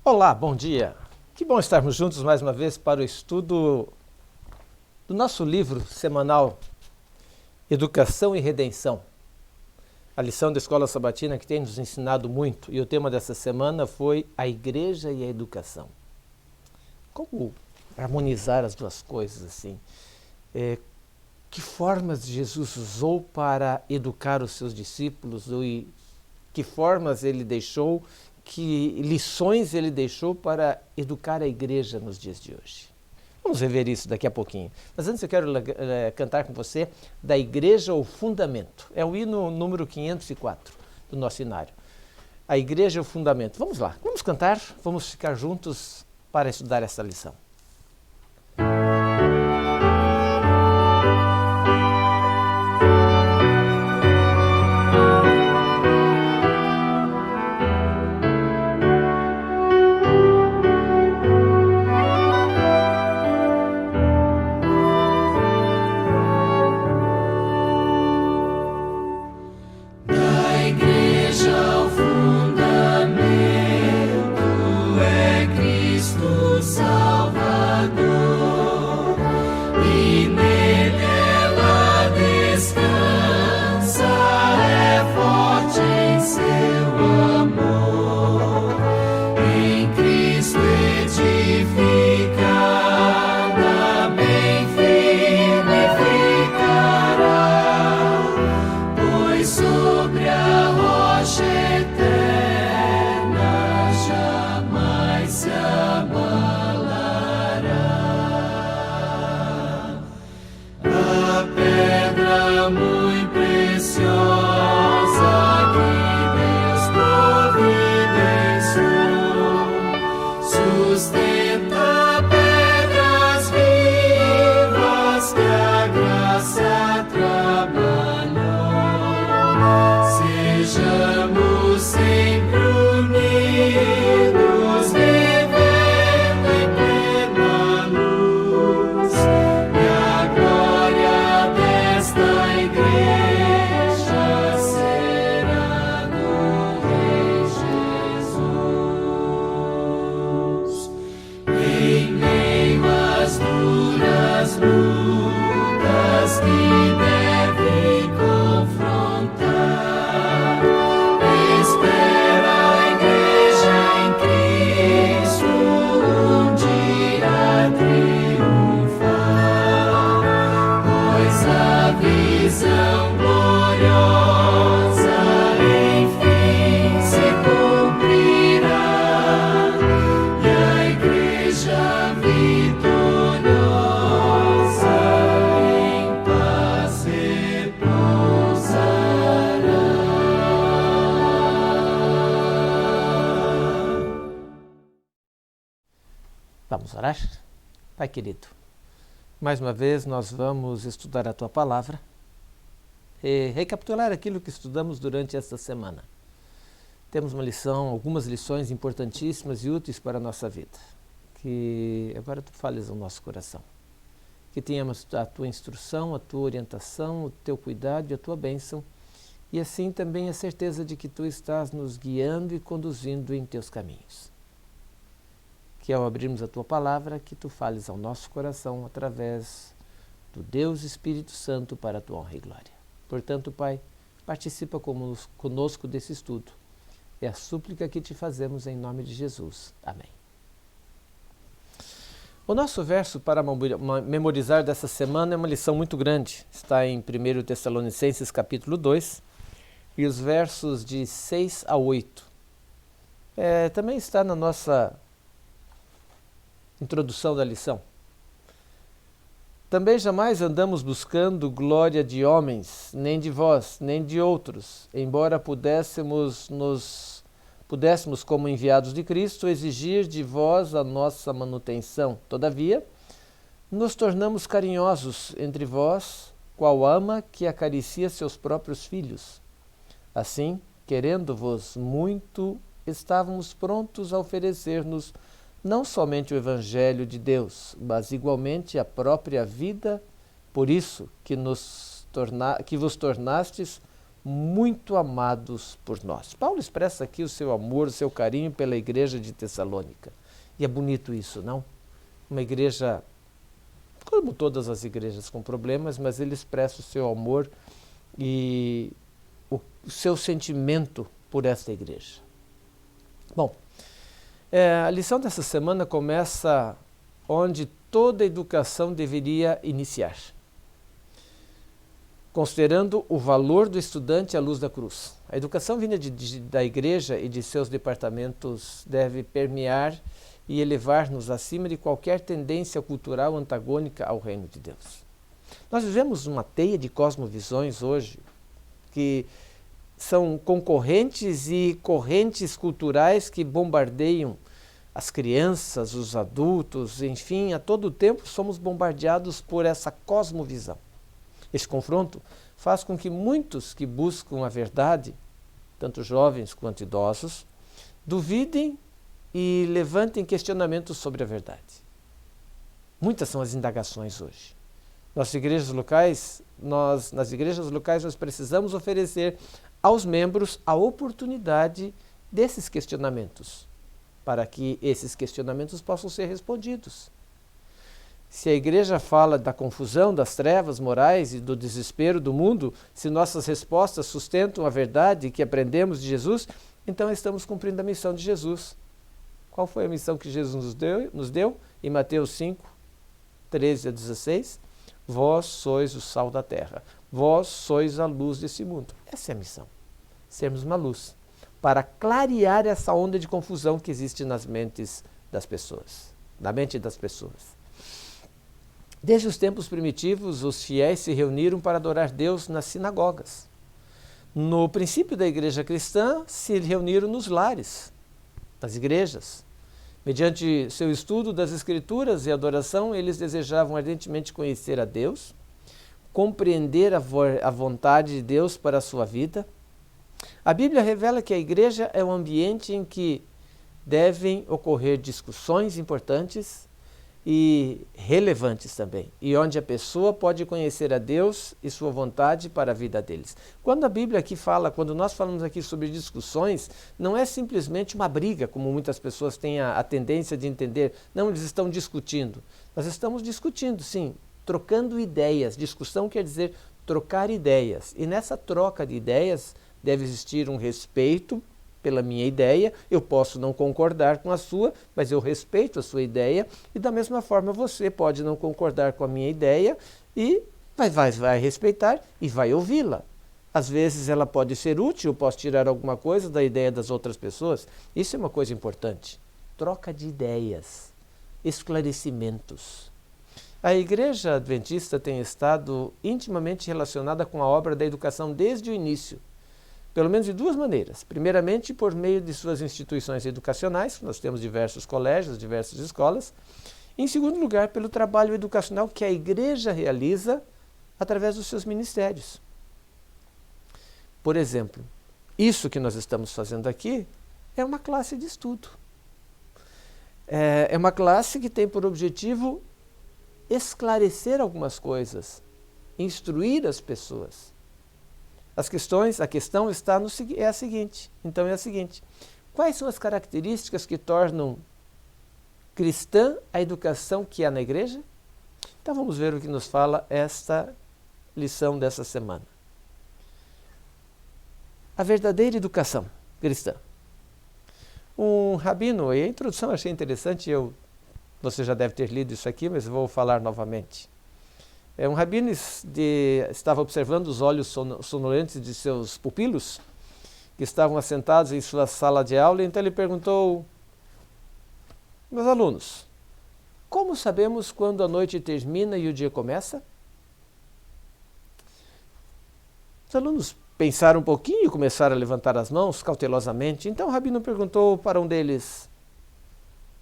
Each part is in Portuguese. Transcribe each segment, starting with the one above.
Olá, bom dia. Que bom estarmos juntos mais uma vez para o estudo do nosso livro semanal Educação e Redenção. A lição da Escola Sabatina que tem nos ensinado muito, e o tema dessa semana foi a Igreja e a Educação. Como harmonizar as duas coisas assim? Que formas Jesus usou para educar os seus discípulos e que formas ele deixou, que lições ele deixou para educar a igreja nos dias de hoje. Vamos rever isso daqui a pouquinho. Mas antes eu quero cantar com você da Igreja o Fundamento. É o hino número 504 do nosso inário. A Igreja o Fundamento. Vamos lá, vamos cantar, vamos ficar juntos para estudar essa lição. Vamos orar? Pai querido, mais uma vez nós vamos estudar a Tua Palavra e recapitular aquilo que estudamos durante esta semana. Temos algumas lições importantíssimas e úteis para a nossa vida. Que agora Tu fales ao nosso coração. Que tenhamos a Tua instrução, a Tua orientação, o Teu cuidado e a Tua bênção. E assim também a certeza de que Tu estás nos guiando e conduzindo em Teus caminhos. Que ao abrirmos a Tua Palavra, que Tu fales ao nosso coração através do Deus Espírito Santo para a Tua honra e glória. Portanto, Pai, participa conosco desse estudo. É a súplica que Te fazemos em nome de Jesus. Amém. O nosso verso para memorizar dessa semana é uma lição muito grande. Está em 1 Tessalonicenses capítulo 2 e os versos de 6 a 8. Também está na nossa introdução da lição. Também jamais andamos buscando glória de homens, nem de vós, nem de outros, embora pudéssemos, como enviados de Cristo, exigir de vós a nossa manutenção. Todavia, nos tornamos carinhosos entre vós, qual ama que acaricia seus próprios filhos. Assim, querendo-vos muito, estávamos prontos a oferecer-nos não somente o Evangelho de Deus, mas igualmente a própria vida, por isso que vos tornastes muito amados por nós. Paulo expressa aqui o seu amor, o seu carinho pela igreja de Tessalônica. E é bonito isso, não? Uma igreja, como todas as igrejas com problemas, mas ele expressa o seu amor e o seu sentimento por esta igreja. Bom, a lição dessa semana começa onde toda educação deveria iniciar, considerando o valor do estudante à luz da cruz. A educação vinda da igreja e de seus departamentos deve permear e elevar-nos acima de qualquer tendência cultural antagônica ao reino de Deus. Nós vivemos uma teia de cosmovisões hoje que são concorrentes e correntes culturais que bombardeiam as crianças, os adultos, enfim, a todo tempo somos bombardeados por essa cosmovisão. Esse confronto faz com que muitos que buscam a verdade, tanto jovens quanto idosos, duvidem e levantem questionamentos sobre a verdade. Muitas são as indagações hoje. Nas igrejas locais, nós precisamos oferecer aos membros a oportunidade desses questionamentos, para que esses questionamentos possam ser respondidos. Se a igreja fala da confusão, das trevas morais e do desespero do mundo, se nossas respostas sustentam a verdade que aprendemos de Jesus, então estamos cumprindo a missão de Jesus. Qual foi a missão que Jesus nos deu? Em Mateus 5, 13 a 16, vós sois o sal da terra, vós sois a luz desse mundo. Essa é a missão, sermos uma luz, para clarear essa onda de confusão que existe nas mentes das pessoas, na mente das pessoas. Desde os tempos primitivos, os fiéis se reuniram para adorar Deus nas sinagogas. No princípio da igreja cristã, se reuniram nos lares, nas igrejas. Mediante seu estudo das Escrituras e adoração, eles desejavam ardentemente conhecer a Deus, compreender a vontade de Deus para a sua vida. A Bíblia revela que a igreja é um ambiente em que devem ocorrer discussões importantes e relevantes também, e onde a pessoa pode conhecer a Deus e sua vontade para a vida deles. Quando a Bíblia aqui fala, quando nós falamos aqui sobre discussões, não é simplesmente uma briga, como muitas pessoas têm a tendência de entender. Não, eles estão discutindo. Nós estamos discutindo, sim, trocando ideias. Discussão quer dizer trocar ideias. E nessa troca de ideias deve existir um respeito pela minha ideia. Eu posso não concordar com a sua, mas eu respeito a sua ideia, e da mesma forma você pode não concordar com a minha ideia e vai respeitar e vai ouvi-la. Às vezes ela pode ser útil, eu posso tirar alguma coisa da ideia das outras pessoas. Isso é uma coisa importante. Troca de ideias, esclarecimentos. A Igreja Adventista tem estado intimamente relacionada com a obra da educação desde o início. pelo menos de duas maneiras. Primeiramente, por meio de suas instituições educacionais, nós temos diversos colégios, diversas escolas. Em segundo lugar, pelo trabalho educacional que a igreja realiza através dos seus ministérios. Por exemplo, isso que nós estamos fazendo aqui é uma classe de estudo. É uma classe que tem por objetivo esclarecer algumas coisas, instruir as pessoas. A questão está é a seguinte. Então é a seguinte: quais são as características que tornam cristã a educação que há na igreja? Então vamos ver o que nos fala esta lição dessa semana. A verdadeira educação cristã. Um rabino, e a introdução eu achei interessante, você já deve ter lido isso aqui, mas vou falar novamente. Um rabino estava observando os olhos sonolentos de seus pupilos, que estavam assentados em sua sala de aula, e então ele perguntou: meus alunos, como sabemos quando a noite termina e o dia começa? Os alunos pensaram um pouquinho e começaram a levantar as mãos cautelosamente. Então o rabino perguntou para um deles,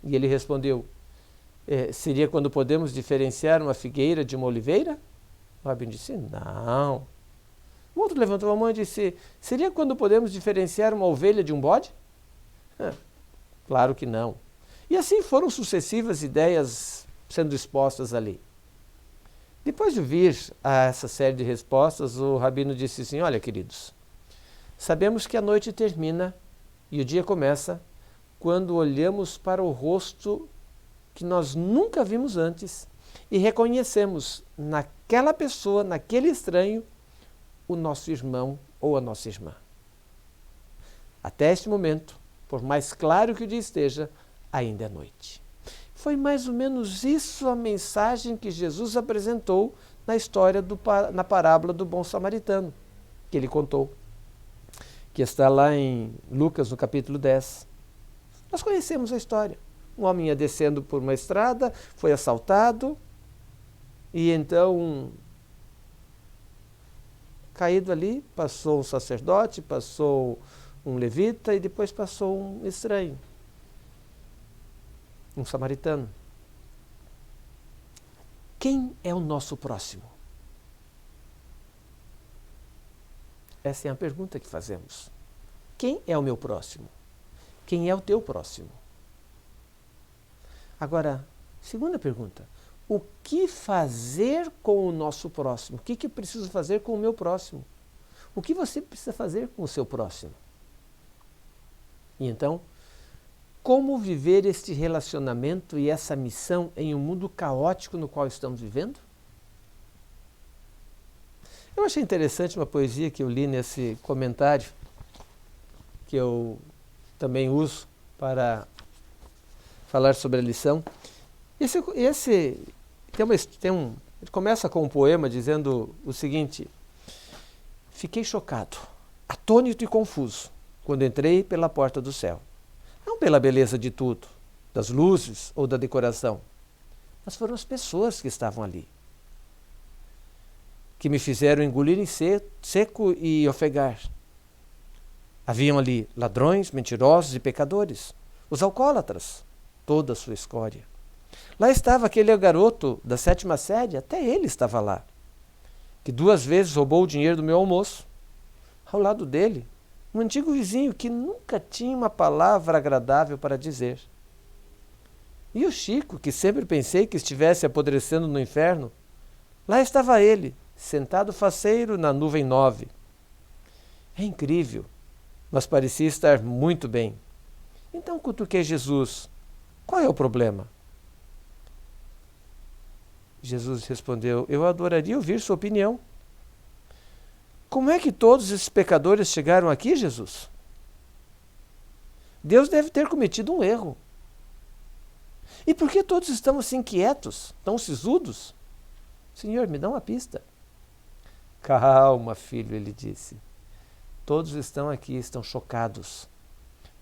e ele respondeu: seria quando podemos diferenciar uma figueira de uma oliveira? O rabino disse: não. O outro levantou a mão e disse: seria quando podemos diferenciar uma ovelha de um bode? Claro que não. E assim foram sucessivas ideias sendo expostas ali. Depois de ouvir essa série de respostas, o rabino disse assim: olha, queridos, sabemos que a noite termina e o dia começa quando olhamos para o rosto que nós nunca vimos antes e reconhecemos naquela pessoa, naquele estranho, o nosso irmão ou a nossa irmã. Até este momento, por mais claro que o dia esteja, ainda é noite. Foi mais ou menos isso a mensagem que Jesus apresentou na história, na parábola do bom samaritano, que ele contou, que está lá em Lucas, no capítulo 10. Nós conhecemos a história. Um homem ia descendo por uma estrada, foi assaltado, e então, caído ali, passou um sacerdote, passou um levita e depois passou um estranho, um samaritano. Quem é o nosso próximo? Essa é a pergunta que fazemos. Quem é o meu próximo? Quem é o teu próximo? Agora, segunda pergunta: o que fazer com o nosso próximo? O que eu preciso fazer com o meu próximo? O que você precisa fazer com o seu próximo? E então, como viver este relacionamento e essa missão em um mundo caótico no qual estamos vivendo? Eu achei interessante uma poesia que eu li nesse comentário, que eu também uso para falar sobre a lição. Ele começa com um poema dizendo o seguinte: fiquei chocado, atônito e confuso, quando entrei pela porta do céu. Não pela beleza de tudo, das luzes ou da decoração, mas foram as pessoas que estavam ali, que me fizeram engolir em seco e ofegar. Haviam ali ladrões, mentirosos e pecadores, os alcoólatras, toda a sua escória. Lá estava aquele garoto da 7ª série, até ele estava lá, que 2 vezes roubou o dinheiro do meu almoço. Ao lado dele, um antigo vizinho que nunca tinha uma palavra agradável para dizer. E o Chico, que sempre pensei que estivesse apodrecendo no inferno, lá estava ele, sentado faceiro na nuvem 9. É incrível, mas parecia estar muito bem. Então cutuquei Jesus: qual é o problema? Jesus respondeu: eu adoraria ouvir sua opinião. Como é que todos esses pecadores chegaram aqui, Jesus? Deus deve ter cometido um erro. E por que todos estão assim quietos, tão sisudos? Senhor, me dá uma pista. Calma, filho, ele disse. Todos estão aqui, estão chocados,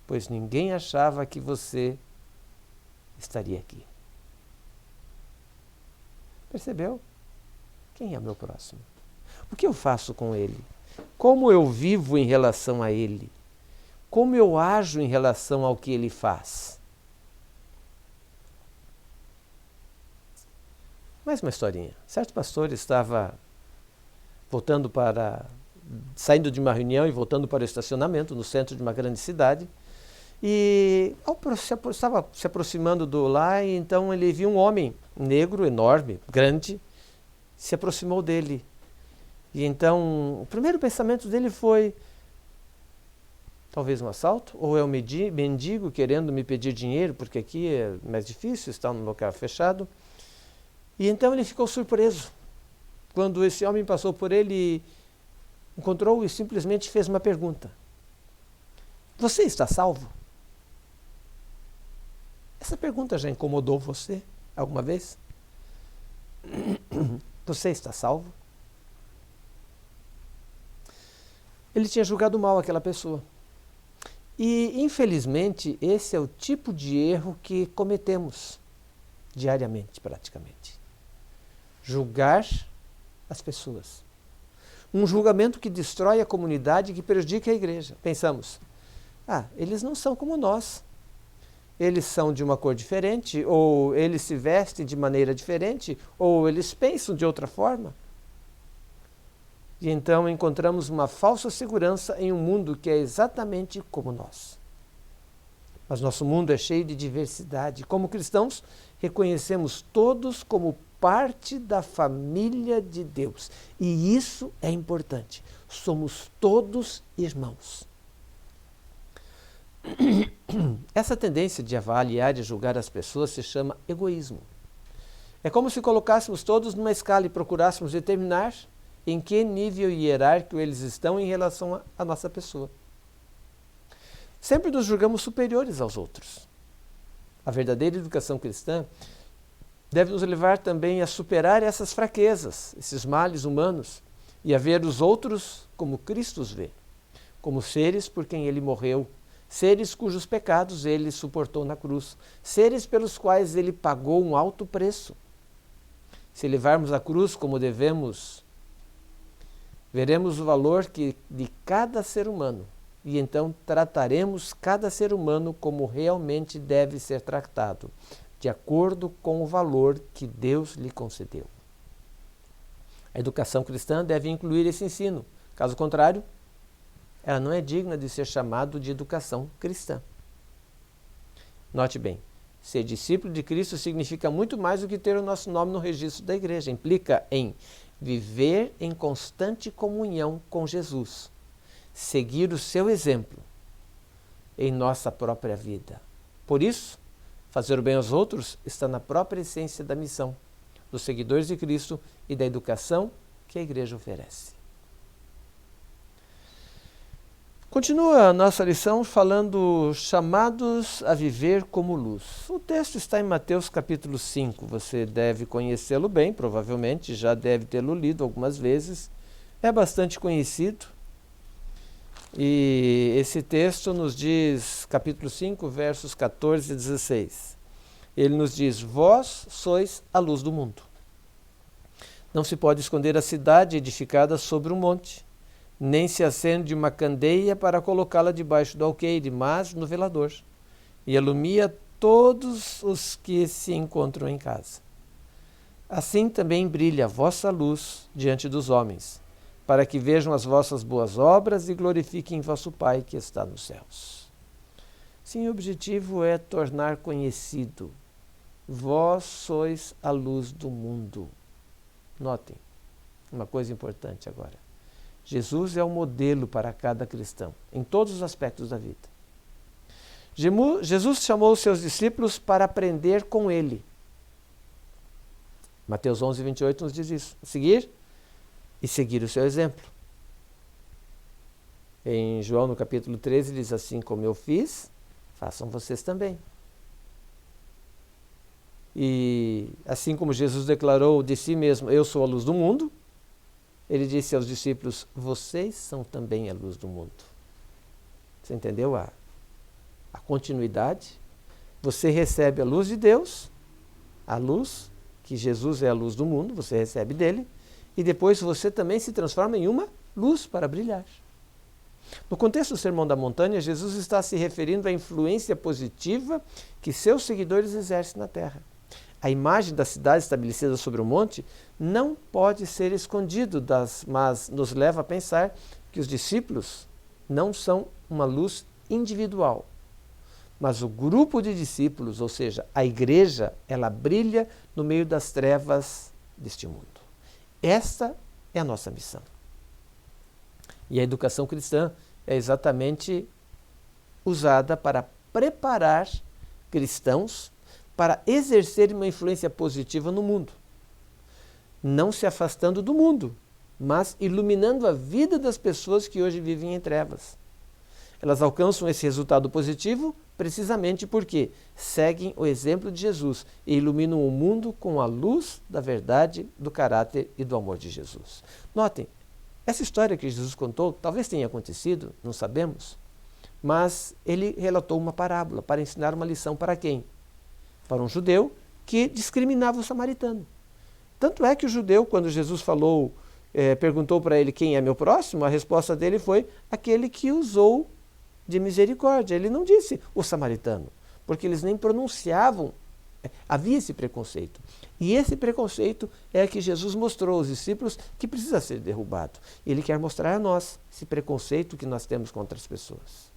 pois ninguém achava que você estaria aqui. Percebeu? Quem é o meu próximo? O que eu faço com ele? Como eu vivo em relação a Ele? Como eu ajo em relação ao que Ele faz? Mais uma historinha. Certo pastor estava saindo de uma reunião e voltando para o estacionamento no centro de uma grande cidade. E estava se aproximando do lá, e então ele viu um homem negro, enorme, grande, se aproximou dele. E então o primeiro pensamento dele foi: talvez um assalto, ou é um mendigo querendo me pedir dinheiro, porque aqui é mais difícil, está num local fechado. E então ele ficou surpreso quando esse homem passou por ele, encontrou e simplesmente fez uma pergunta: você está salvo? Essa pergunta já incomodou você alguma vez? Você está salvo? Ele tinha julgado mal aquela pessoa. E, infelizmente, esse é o tipo de erro que cometemos diariamente, praticamente. Julgar as pessoas. Um julgamento que destrói a comunidade e que prejudica a igreja. Pensamos: eles não são como nós. Eles são de uma cor diferente, ou eles se vestem de maneira diferente, ou eles pensam de outra forma. E então encontramos uma falsa segurança em um mundo que é exatamente como nós. Mas nosso mundo é cheio de diversidade. Como cristãos, reconhecemos todos como parte da família de Deus. E isso é importante. Somos todos irmãos. Essa tendência de avaliar e julgar as pessoas se chama egoísmo. É como se colocássemos todos numa escala e procurássemos determinar em que nível hierárquico eles estão em relação à nossa pessoa. Sempre nos julgamos superiores aos outros. A verdadeira educação cristã deve nos levar também a superar essas fraquezas, esses males humanos, e a ver os outros como Cristo os vê, como seres por quem Ele morreu, seres cujos pecados Ele suportou na cruz, seres pelos quais Ele pagou um alto preço. Se levarmos a cruz como devemos, veremos o valor de cada ser humano, e então trataremos cada ser humano como realmente deve ser tratado, de acordo com o valor que Deus lhe concedeu. A educação cristã deve incluir esse ensino. Caso contrário, ela não é digna de ser chamada de educação cristã. Note bem, ser discípulo de Cristo significa muito mais do que ter o nosso nome no registro da igreja. Implica em viver em constante comunhão com Jesus, seguir o seu exemplo em nossa própria vida. Por isso, fazer o bem aos outros está na própria essência da missão dos seguidores de Cristo e da educação que a igreja oferece. Continua a nossa lição falando chamados a viver como luz. O texto está em Mateus capítulo 5, você deve conhecê-lo bem, provavelmente já deve tê-lo lido algumas vezes, é bastante conhecido. E esse texto nos diz, capítulo 5, versos 14 e 16. Ele nos diz: vós sois a luz do mundo. Não se pode esconder a cidade edificada sobre um monte, nem se acende uma candeia para colocá-la debaixo do alqueire, mas no velador, e alumia todos os que se encontram em casa. Assim também brilha a vossa luz diante dos homens, para que vejam as vossas boas obras e glorifiquem vosso Pai que está nos céus. Sim, o objetivo é tornar conhecido: vós sois a luz do mundo. Notem uma coisa importante agora. Jesus é o modelo para cada cristão, em todos os aspectos da vida. Jesus chamou os seus discípulos para aprender com ele. Mateus 11, 28 nos diz isso. Seguir o seu exemplo. Em João, no capítulo 13, diz: assim como eu fiz, façam vocês também. E assim como Jesus declarou de si mesmo: eu sou a luz do mundo, ele disse aos discípulos: vocês são também a luz do mundo. Você entendeu a continuidade? Você recebe a luz de Deus, a luz, que Jesus é a luz do mundo, você recebe dele, e depois você também se transforma em uma luz para brilhar. No contexto do Sermão da Montanha, Jesus está se referindo à influência positiva que seus seguidores exercem na terra. A imagem da cidade estabelecida sobre o monte não pode ser escondido, mas nos leva a pensar que os discípulos não são uma luz individual, mas o grupo de discípulos, ou seja, a igreja, ela brilha no meio das trevas deste mundo. Esta é a nossa missão. E a educação cristã é exatamente usada para preparar cristãos para exercerem uma influência positiva no mundo. Não se afastando do mundo, mas iluminando a vida das pessoas que hoje vivem em trevas. Elas alcançam esse resultado positivo precisamente porque seguem o exemplo de Jesus e iluminam o mundo com a luz da verdade, do caráter e do amor de Jesus. Notem, essa história que Jesus contou talvez tenha acontecido, não sabemos, mas ele relatou uma parábola para ensinar uma lição para quem? Para um judeu que discriminava o samaritano. Tanto é que o judeu, quando Jesus perguntou para ele quem é meu próximo, a resposta dele foi aquele que usou de misericórdia. Ele não disse o samaritano, porque eles nem pronunciavam, havia esse preconceito. E esse preconceito é que Jesus mostrou aos discípulos que precisa ser derrubado. Ele quer mostrar a nós esse preconceito que nós temos contra as pessoas.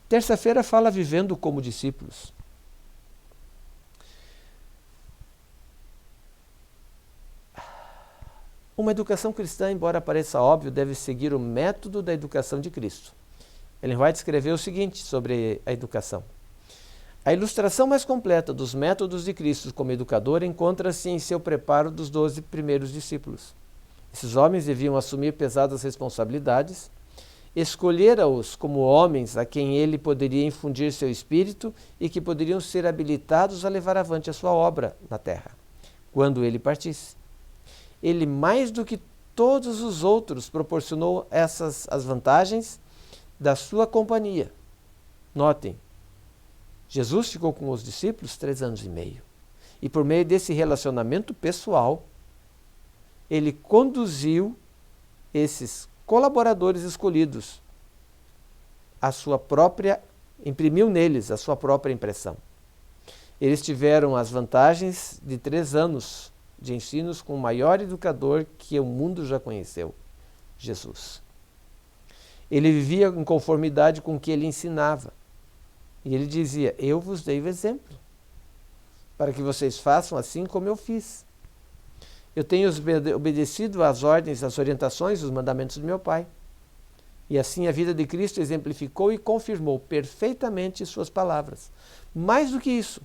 Terça-feira fala vivendo como discípulos. Uma educação cristã, embora pareça óbvio, deve seguir o método da educação de Cristo. Ellen White escreveu o seguinte sobre a educação. A ilustração mais completa dos métodos de Cristo como educador encontra-se em seu preparo dos 12 primeiros discípulos. Esses homens deviam assumir pesadas responsabilidades, escolhera-os como homens a quem ele poderia infundir seu espírito e que poderiam ser habilitados a levar avante a sua obra na terra, quando ele partisse. Ele, mais do que todos os outros, proporcionou as vantagens da sua companhia. Notem, Jesus ficou com os discípulos 3 anos e meio. E por meio desse relacionamento pessoal, ele conduziu esses colaboradores escolhidos imprimiu neles a sua própria impressão. Eles tiveram as vantagens de 3 anos de ensinos com o maior educador que o mundo já conheceu, Jesus. Ele vivia em conformidade com o que ele ensinava. E ele dizia, eu vos dei o exemplo, para que vocês façam assim como eu fiz. Eu tenho obedecido às ordens, às orientações, os mandamentos do meu Pai. E assim a vida de Cristo exemplificou e confirmou perfeitamente suas palavras. Mais do que isso,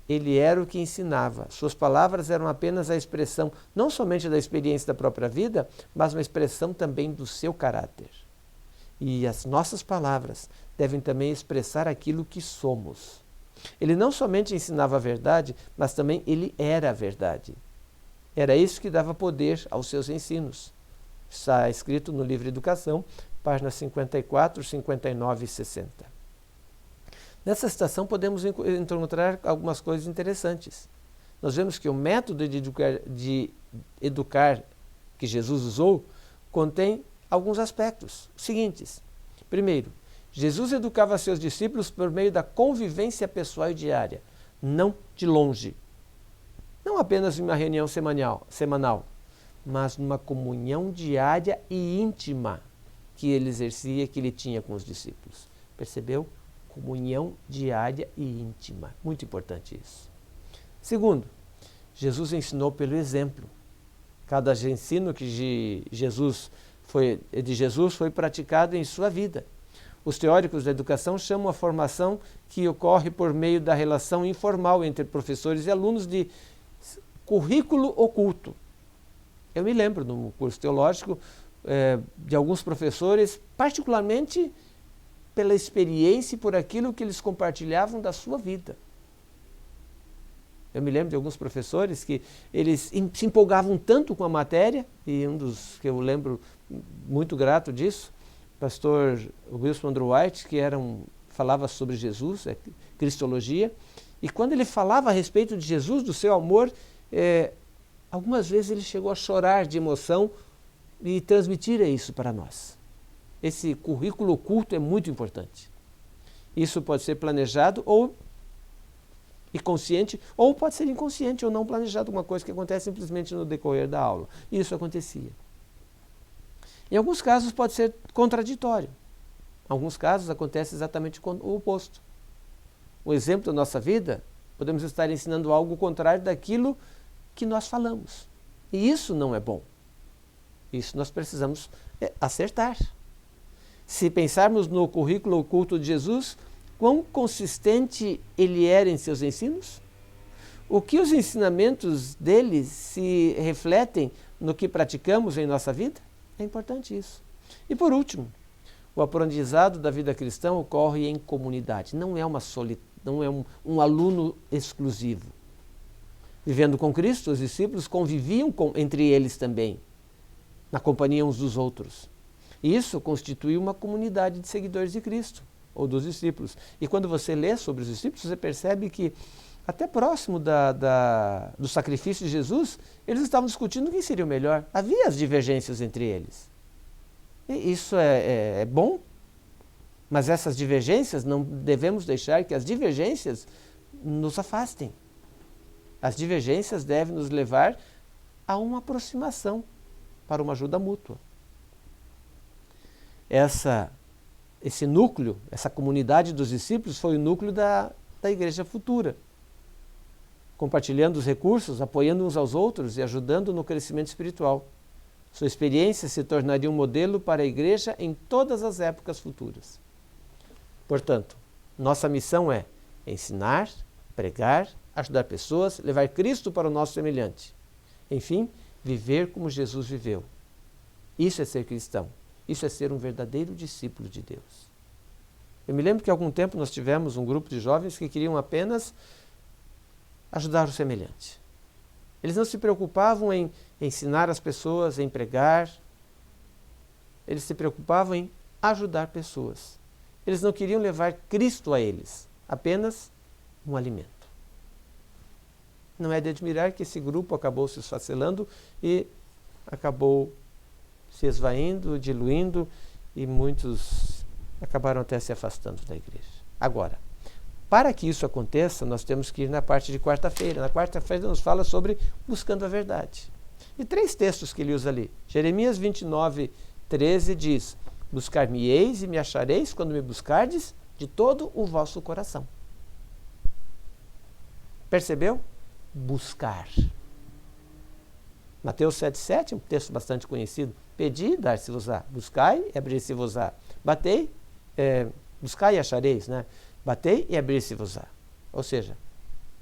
ele era o que ensinava. Suas palavras eram apenas a expressão, não somente da experiência da própria vida, mas uma expressão também do seu caráter. E as nossas palavras devem também expressar aquilo que somos. Ele não somente ensinava a verdade, mas também ele era a verdade. Era isso que dava poder aos seus ensinos. Está escrito no livro Educação, páginas 54, 59 e 60. Nessa citação podemos encontrar algumas coisas interessantes. Nós vemos que o método de educar que Jesus usou contém alguns aspectos seguintes. Primeiro, Jesus educava seus discípulos por meio da convivência pessoal e diária, não de longe. Não apenas em uma reunião semanal, mas numa comunhão diária e íntima que ele exercia, que ele tinha com os discípulos. Percebeu? Comunhão diária e íntima. Muito importante isso. Segundo, Jesus ensinou pelo exemplo. Cada ensino de Jesus foi praticado em sua vida. Os teóricos da educação chamam a formação que ocorre por meio da relação informal entre professores e alunos de currículo oculto. Eu me lembro, no curso teológico, de alguns professores, particularmente pela experiência e por aquilo que eles compartilhavam da sua vida. Eu me lembro de alguns professores que eles se empolgavam tanto com a matéria, e um dos que eu lembro muito grato disso, pastor Wilson Andrew White, que falava sobre Jesus, Cristologia, e quando ele falava a respeito de Jesus, do seu amor, Algumas vezes ele chegou a chorar de emoção e transmitir isso para nós. Esse currículo oculto é muito importante. Isso pode ser planejado ou e consciente, ou pode ser inconsciente ou não planejado, alguma coisa que acontece simplesmente no decorrer da aula. Isso acontecia. Em alguns casos pode ser contraditório. Em alguns casos acontece exatamente o oposto. O exemplo da nossa vida, podemos estar ensinando algo contrário daquilo que nós falamos. E isso não é bom. Isso nós precisamos acertar. Se pensarmos no currículo oculto de Jesus, quão consistente ele era em seus ensinos? O que os ensinamentos dele se refletem no que praticamos em nossa vida? É importante isso. E por último, o aprendizado da vida cristã ocorre em comunidade. Não é um aluno exclusivo. Vivendo com Cristo, os discípulos conviviam entre eles também, na companhia uns dos outros. E isso constitui uma comunidade de seguidores de Cristo, ou dos discípulos. E quando você lê sobre os discípulos, você percebe que até próximo do sacrifício de Jesus, eles estavam discutindo quem seria o melhor. Havia as divergências entre eles. E isso é bom, mas essas divergências, não devemos deixar que as divergências nos afastem. As divergências devem nos levar a uma aproximação para uma ajuda mútua. Esse núcleo, essa comunidade dos discípulos foi o núcleo da igreja futura, compartilhando os recursos, apoiando uns aos outros e ajudando no crescimento espiritual. Sua experiência se tornaria um modelo para a igreja em todas as épocas futuras. Portanto, nossa missão é ensinar, pregar, ajudar pessoas, levar Cristo para o nosso semelhante. Enfim, viver como Jesus viveu. Isso é ser cristão. Isso é ser um verdadeiro discípulo de Deus. Eu me lembro que há algum tempo nós tivemos um grupo de jovens que queriam apenas ajudar o semelhante. Eles não se preocupavam em ensinar as pessoas, em pregar. Eles se preocupavam em ajudar pessoas. Eles não queriam levar Cristo a eles, apenas um alimento. Não é de admirar que esse grupo acabou se esfacelando e acabou se esvaindo, diluindo, e muitos acabaram até se afastando da igreja. Agora, para que isso aconteça, nós temos que ir na parte de quarta-feira. Na quarta-feira nos fala sobre buscando a verdade. E 3 textos que ele usa ali. Jeremias 29, 13 diz: buscar-me-eis e me achareis quando me buscardes de todo o vosso coração. Percebeu? Buscar. Mateus 7,7, um texto bastante conhecido. Pedi, dar-se-vos-á. Buscai e abrir-se-vos-á. Batei, buscai e achareis, né? Batei e abrir-se-vos-á. Ou seja,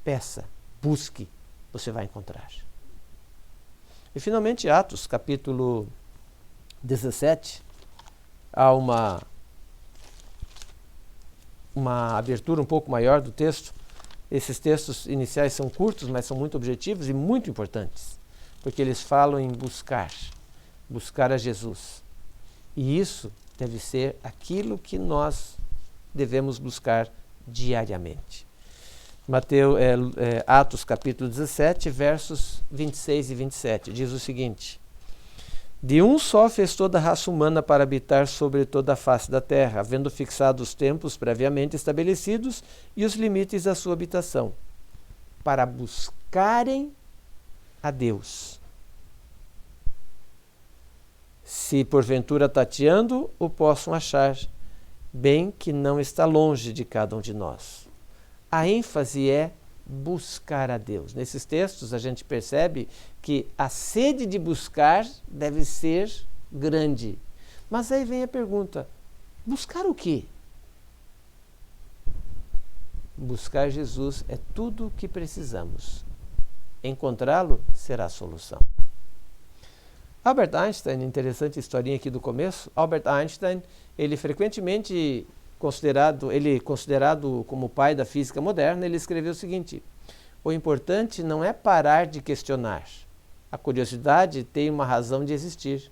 peça, busque, você vai encontrar. E finalmente, Atos, capítulo 17, há uma abertura um pouco maior do texto. Esses textos iniciais são curtos, mas são muito objetivos e muito importantes, porque eles falam em buscar a Jesus. E isso deve ser aquilo que nós devemos buscar diariamente. Atos capítulo 17, versos 26 e 27, diz o seguinte: de um só fez toda a raça humana para habitar sobre toda a face da terra, havendo fixado os tempos previamente estabelecidos e os limites da sua habitação, para buscarem a Deus. Se porventura tateando, o possam achar, bem que não está longe de cada um de nós. A ênfase é buscar a Deus. Nesses textos a gente percebe que a sede de buscar deve ser grande. Mas aí vem a pergunta: buscar o quê? Buscar Jesus é tudo o que precisamos. Encontrá-lo será a solução. Albert Einstein, interessante historinha aqui do começo. Albert Einstein, ele frequentemente considerado como o pai da física moderna, ele escreveu o seguinte: o importante não é parar de questionar. A curiosidade tem uma razão de existir.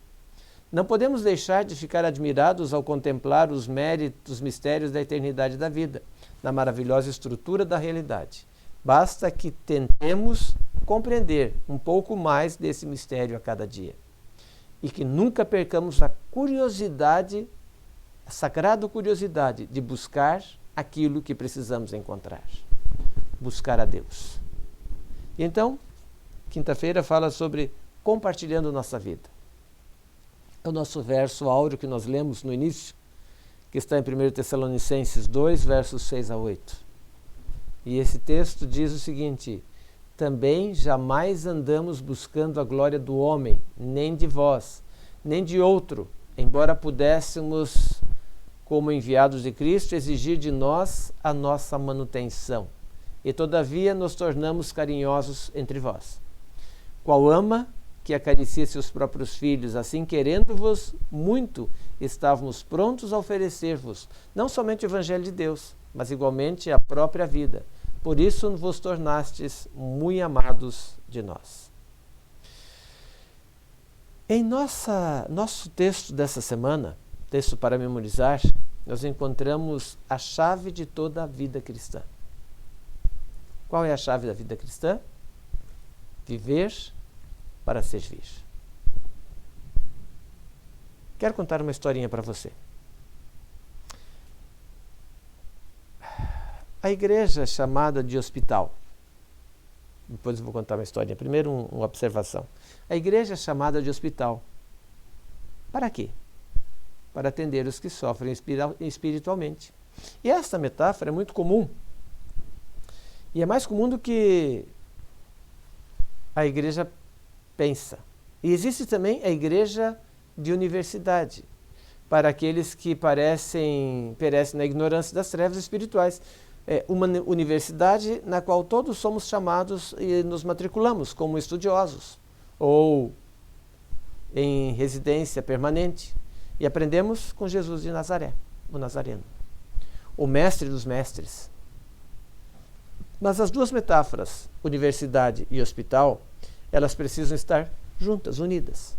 Não podemos deixar de ficar admirados ao contemplar os mistérios da eternidade da vida, da maravilhosa estrutura da realidade. Basta que tentemos compreender um pouco mais desse mistério a cada dia. E que nunca percamos a curiosidade, a sagrada curiosidade de buscar aquilo que precisamos encontrar. Buscar a Deus. E então, quinta-feira fala sobre compartilhando nossa vida. É o nosso verso áureo que nós lemos no início, que está em 1 Tessalonicenses 2, versos 6 a 8. E esse texto diz o seguinte: também jamais andamos buscando a glória do homem, nem de vós, nem de outro, embora pudéssemos, como enviados de Cristo, exigir de nós a nossa manutenção. E todavia nos tornamos carinhosos entre vós. Qual ama que acaricia seus próprios filhos, assim querendo-vos muito, estávamos prontos a oferecer-vos, não somente o Evangelho de Deus, mas igualmente a própria vida. Por isso vos tornastes muito amados de nós. Em nosso texto dessa semana, texto para memorizar, nós encontramos a chave de toda a vida cristã. Qual é a chave da vida cristã? Viver para servir. Quero contar uma historinha para você. A igreja chamada de hospital. Depois eu vou contar uma historinha. Primeiro uma observação. A igreja chamada de hospital. Para quê? Para atender os que sofrem espiritualmente. E esta metáfora é muito comum. E é mais comum do que a igreja pensa. E existe também a igreja de universidade, para aqueles que perecem na ignorância das trevas espirituais. É uma universidade na qual todos somos chamados e nos matriculamos como estudiosos, ou em residência permanente, e aprendemos com Jesus de Nazaré, o Nazareno, o mestre dos mestres. Mas as duas metáforas, universidade e hospital, elas precisam estar juntas, unidas,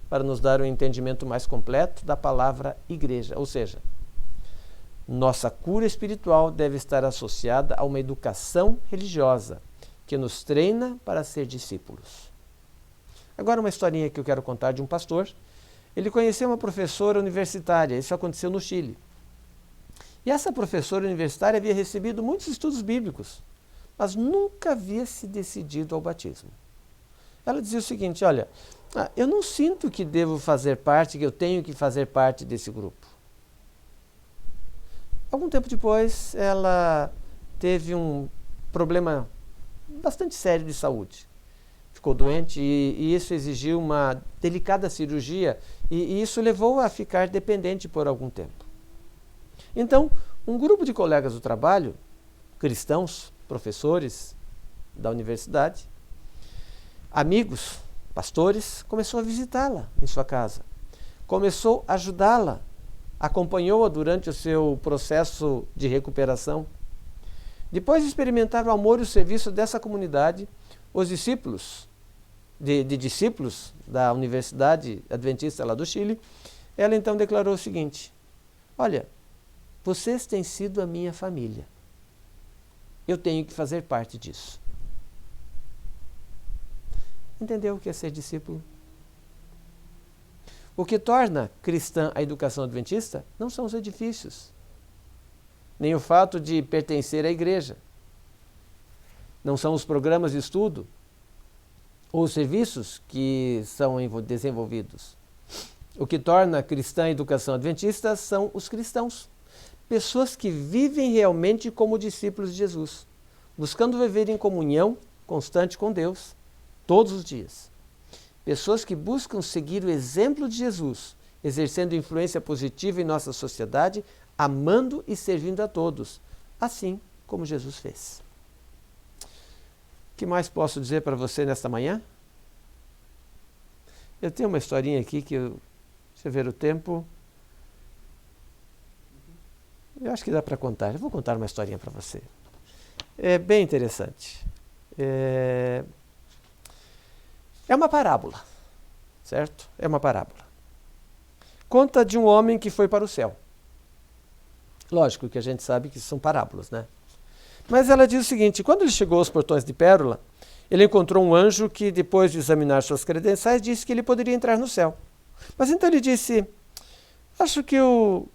para nos dar um entendimento mais completo da palavra igreja. Ou seja, nossa cura espiritual deve estar associada a uma educação religiosa que nos treina para ser discípulos. Agora uma historinha que eu quero contar de um pastor. Ele conheceu uma professora universitária, isso aconteceu no Chile. E essa professora universitária havia recebido muitos estudos bíblicos, mas nunca havia se decidido ao batismo. Ela dizia o seguinte: olha, eu não sinto que devo fazer parte, que eu tenho que fazer parte desse grupo. Algum tempo depois, ela teve um problema bastante sério de saúde. Ficou doente e isso exigiu uma delicada cirurgia e isso levou a ficar dependente por algum tempo. Então, um grupo de colegas do trabalho, cristãos, professores da universidade, amigos, pastores, começou a visitá-la em sua casa. Começou a ajudá-la, acompanhou-a durante o seu processo de recuperação. Depois de experimentar o amor e o serviço dessa comunidade, os discípulos, de discípulos da Universidade Adventista lá do Chile, ela então declarou o seguinte: olha, vocês têm sido a minha família. Eu tenho que fazer parte disso. Entendeu o que é ser discípulo? O que torna cristã a educação adventista não são os edifícios, nem o fato de pertencer à igreja. Não são os programas de estudo ou os serviços que são desenvolvidos. O que torna cristã a educação adventista são os cristãos. Pessoas que vivem realmente como discípulos de Jesus, buscando viver em comunhão constante com Deus, todos os dias. Pessoas que buscam seguir o exemplo de Jesus, exercendo influência positiva em nossa sociedade, amando e servindo a todos, assim como Jesus fez. O que mais posso dizer para você nesta manhã? Eu tenho uma historinha aqui que, deixa eu ver o tempo. Eu acho que dá para contar. Eu vou contar uma historinha para você. É bem interessante. É uma parábola, certo? É uma parábola. Conta de um homem que foi para o céu. Lógico que a gente sabe que são parábolas, né? Mas ela diz o seguinte: quando ele chegou aos portões de Pérola, ele encontrou um anjo que, depois de examinar suas credenciais, disse que ele poderia entrar no céu. Mas então ele disse: acho que eu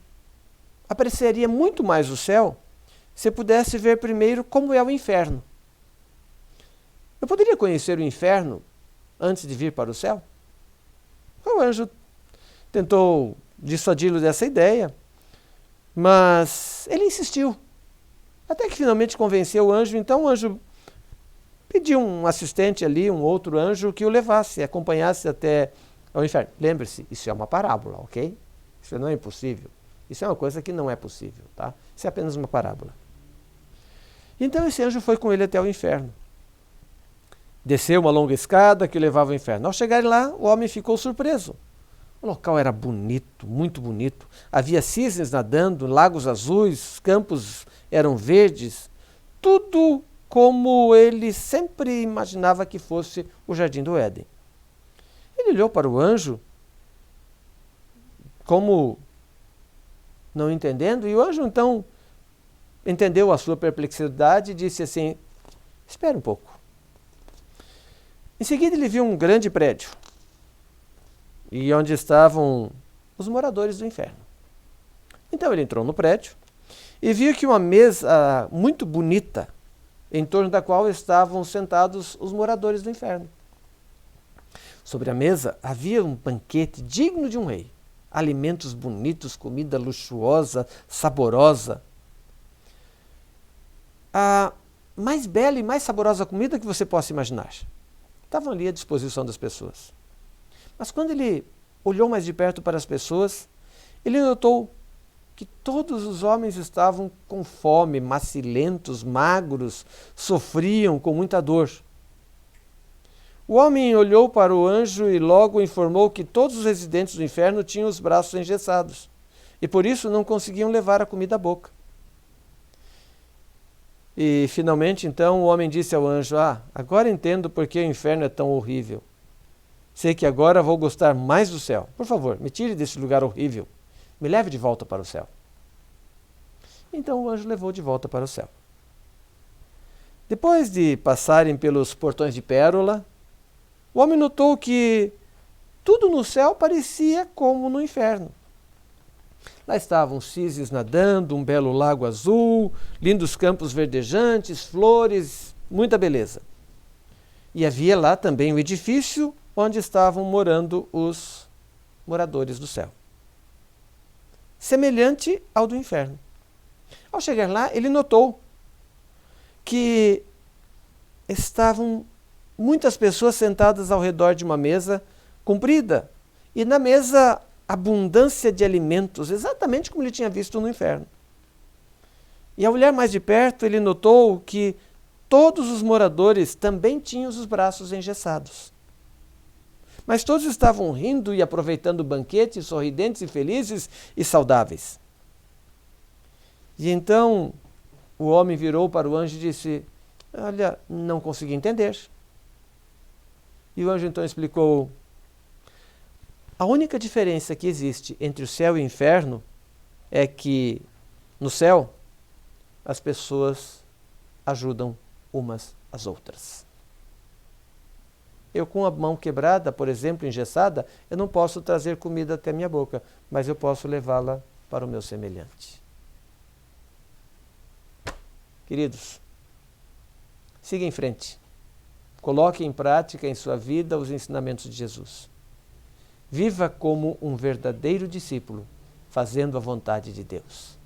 apreciaria muito mais o céu se eu pudesse ver primeiro como é o inferno. Eu poderia conhecer o inferno antes de vir para o céu? O anjo tentou dissuadi-lo dessa ideia, mas ele insistiu. Até que finalmente convenceu o anjo. Então o anjo pediu um assistente ali, um outro anjo, que o levasse, acompanhasse até ao inferno. Lembre-se, isso é uma parábola, ok? Isso não é impossível. Isso é uma coisa que não é possível, tá? Isso é apenas uma parábola. Então esse anjo foi com ele até o inferno. Desceu uma longa escada que levava ao inferno. Ao chegar lá, o homem ficou surpreso. O local era bonito, muito bonito. Havia cisnes nadando, lagos azuis, campos eram verdes. Tudo como ele sempre imaginava que fosse o Jardim do Éden. Ele olhou para o anjo, como não entendendo, e o anjo então entendeu a sua perplexidade e disse assim: espera um pouco. Em seguida ele viu um grande prédio, e onde estavam os moradores do inferno. Então ele entrou no prédio e viu que uma mesa muito bonita, em torno da qual estavam sentados os moradores do inferno. Sobre a mesa havia um banquete digno de um rei. Alimentos bonitos, comida luxuosa, saborosa. A mais bela e mais saborosa comida que você possa imaginar. Estavam ali à disposição das pessoas. Mas quando ele olhou mais de perto para as pessoas, ele notou que todos os homens estavam com fome, macilentos, magros, sofriam com muita dor. O homem olhou para o anjo e logo informou que todos os residentes do inferno tinham os braços engessados e por isso não conseguiam levar a comida à boca. E finalmente então o homem disse ao anjo: agora entendo por que o inferno é tão horrível. Sei que agora vou gostar mais do céu. Por favor, me tire desse lugar horrível. Me leve de volta para o céu. Então o anjo levou de volta para o céu. Depois de passarem pelos portões de Pérola, o homem notou que tudo no céu parecia como no inferno. Lá estavam cisnes nadando, um belo lago azul, lindos campos verdejantes, flores, muita beleza. E havia lá também o edifício onde estavam morando os moradores do céu, semelhante ao do inferno. Ao chegar lá, ele notou que estavam muitas pessoas sentadas ao redor de uma mesa comprida, e na mesa abundância de alimentos, exatamente como ele tinha visto no inferno. E ao olhar mais de perto, ele notou que todos os moradores também tinham os braços engessados. Mas todos estavam rindo e aproveitando o banquete, sorridentes e felizes e saudáveis. E então o homem virou para o anjo e disse: olha, não consegui entender. E o anjo então explicou: a única diferença que existe entre o céu e o inferno é que no céu as pessoas ajudam umas às outras. Eu com a mão quebrada, por exemplo, engessada, eu não posso trazer comida até minha boca, mas eu posso levá-la para o meu semelhante. Queridos, siga em frente. Coloque em prática em sua vida os ensinamentos de Jesus. Viva como um verdadeiro discípulo, fazendo a vontade de Deus.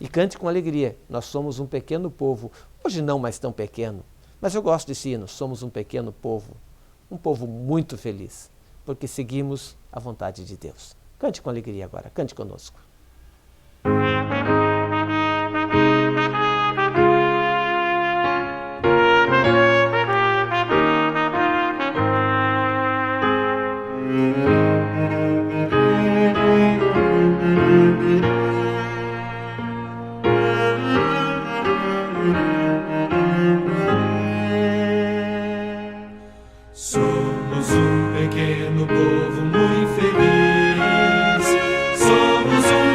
E cante com alegria: nós somos um pequeno povo, hoje não mais tão pequeno, mas eu gosto desse hino: somos um pequeno povo, um povo muito feliz, porque seguimos a vontade de Deus. Cante com alegria agora, cante conosco. Somos um pequeno povo muito feliz. Somos um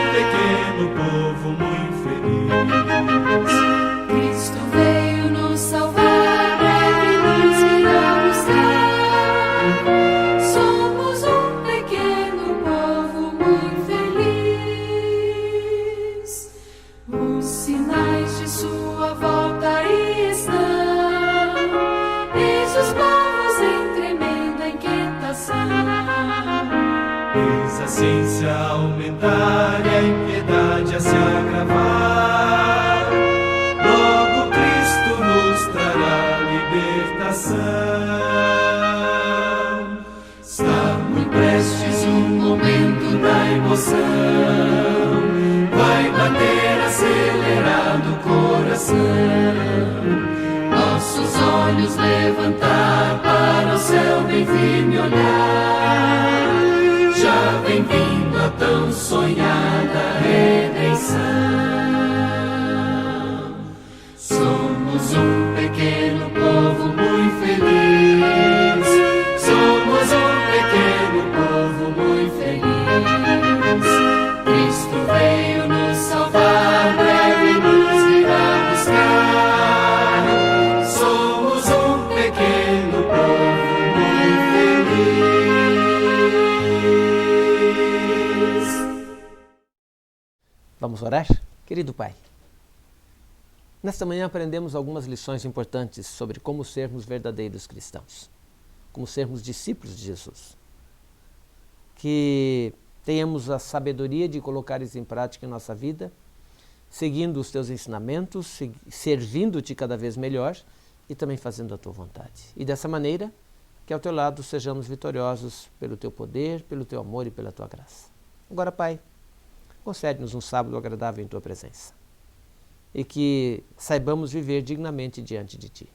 Eis a ciência a aumentar e a impiedade a se agravar. Logo Cristo nos trará libertação. Está muito prestes um momento da emoção. Vai bater acelerado o coração. Nossos olhos levantar para o céu bem firme olhar. Já vem vindo a tão sonhada redenção. Somos um pequeno povo muito feliz. Somos um pequeno povo muito feliz. Cristo veio nos salvar, breve nos virá buscar. Somos um pequeno povo muito feliz. Vamos orar? Querido Pai, nesta manhã aprendemos algumas lições importantes sobre como sermos verdadeiros cristãos, como sermos discípulos de Jesus. Que tenhamos a sabedoria de colocar isso em prática em nossa vida, seguindo os Teus ensinamentos, servindo-Te cada vez melhor e também fazendo a Tua vontade. E dessa maneira, que ao Teu lado sejamos vitoriosos pelo Teu poder, pelo Teu amor e pela Tua graça. Agora, Pai, concede-nos um sábado agradável em Tua presença e que saibamos viver dignamente diante de Ti.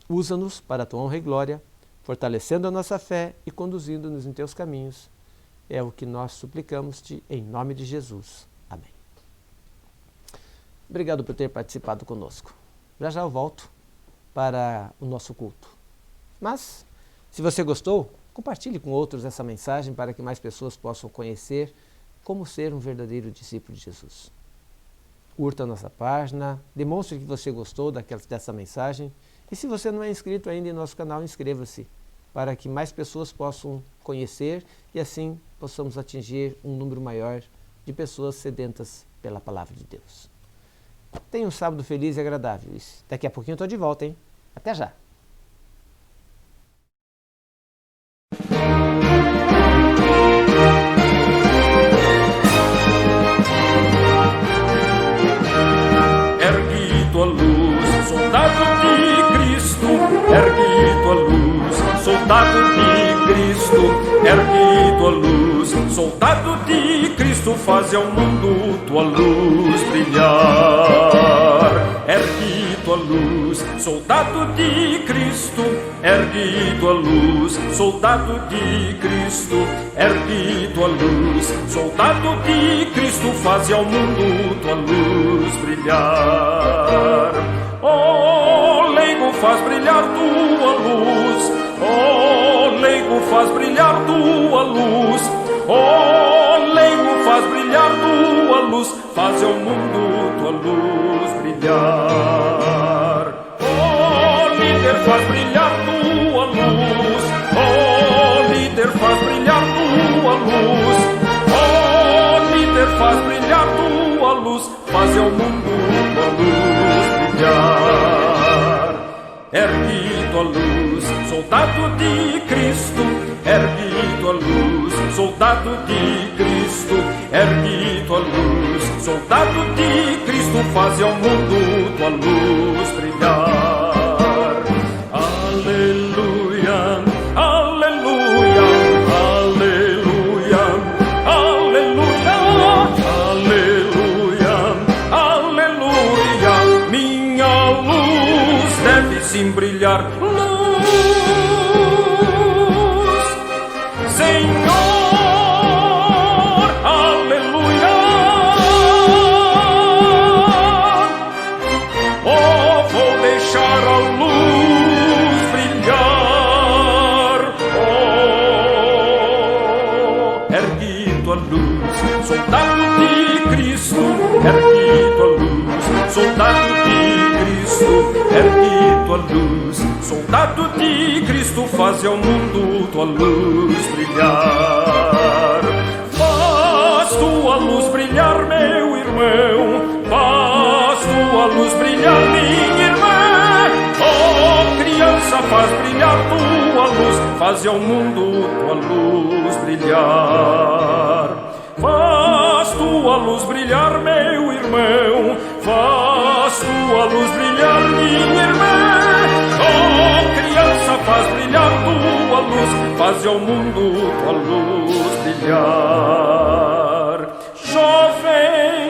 Usa-nos para a Tua honra e glória, fortalecendo a nossa fé e conduzindo-nos em Teus caminhos. É o que nós suplicamos-Te em nome de Jesus. Amém. Obrigado por ter participado conosco. Já eu volto para o nosso culto. Mas, se você gostou, compartilhe com outros essa mensagem para que mais pessoas possam conhecer como ser um verdadeiro discípulo de Jesus. Curta a nossa página, demonstre que você gostou dessa mensagem e se você não é inscrito ainda em nosso canal, inscreva-se para que mais pessoas possam conhecer e assim possamos atingir um número maior de pessoas sedentas pela Palavra de Deus. Tenha um sábado feliz e agradável. Daqui a pouquinho eu estou de volta, hein? Até já! Ergue tua luz, soldado de Cristo. Ergue tua luz, soldado de Cristo. Ergue tua luz, soldado de Cristo. Faze ao mundo tua luz brilhar. Ergue tua luz, soldado de Cristo. Ergue tua luz, soldado de Cristo. Ergue tua luz, soldado de Cristo. Faze ao mundo tua luz brilhar. Oh, leigo, faz brilhar tua luz. Oh, leigo, faz brilhar tua luz. Oh, leigo, faz brilhar tua luz. Faz ao mundo tua luz brilhar. Oh, líder, faz brilhar tua luz. Oh, líder, faz brilhar tua luz. Oh, líder, faz brilhar tua luz. Faz ao mundo tua luz brilhar. Ergue tua luz, soldado de Cristo. Ergue tua luz, soldado de Cristo. Ergue tua luz, soldado de Cristo. Faz ao mundo tua luz brilhar. Aleluia, aleluia, aleluia, aleluia, aleluia, aleluia. Minha luz deve sim brilhar. Senhor, aleluia. Oh, vou deixar a luz brilhar. Oh, ergue tua luz, soldado de Cristo. Ergue tua luz, soldado de Cristo. Ergue tua luz, soldado de Cristo. Faz ao mundo tua luz brilhar. Faz tua luz brilhar, meu irmão. Faz tua luz brilhar, minha irmã. Oh, criança, faz brilhar tua luz. Faz ao mundo tua luz brilhar. Faz tua luz brilhar, meu irmão, faz tua luz brilhar, minha irmã. Oh, criança, faz brilhar tua luz, faz ao mundo tua luz brilhar. Jovem,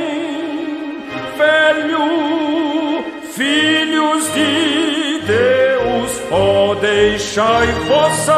velho, filhos de Deus, oh, deixai vossa